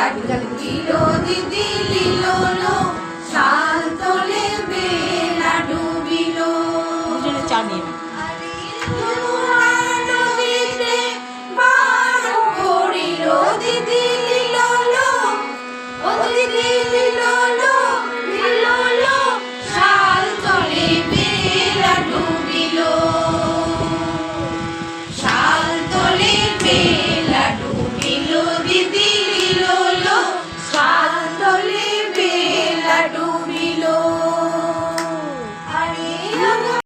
বেলা ডুবিলো দিদি লিলো লো শাল তলে বেলা ডুবিলো দুজনে চা নিয়ে নদীতে বারো পড়িলো দিদি লিলো লো ও দিদি লিলো লো শাল তলে বেলা ডুবিলো শাল তলে বেলা ডুবিলো দিদি লিলো লো শাল তলে বেলা ডুবিলো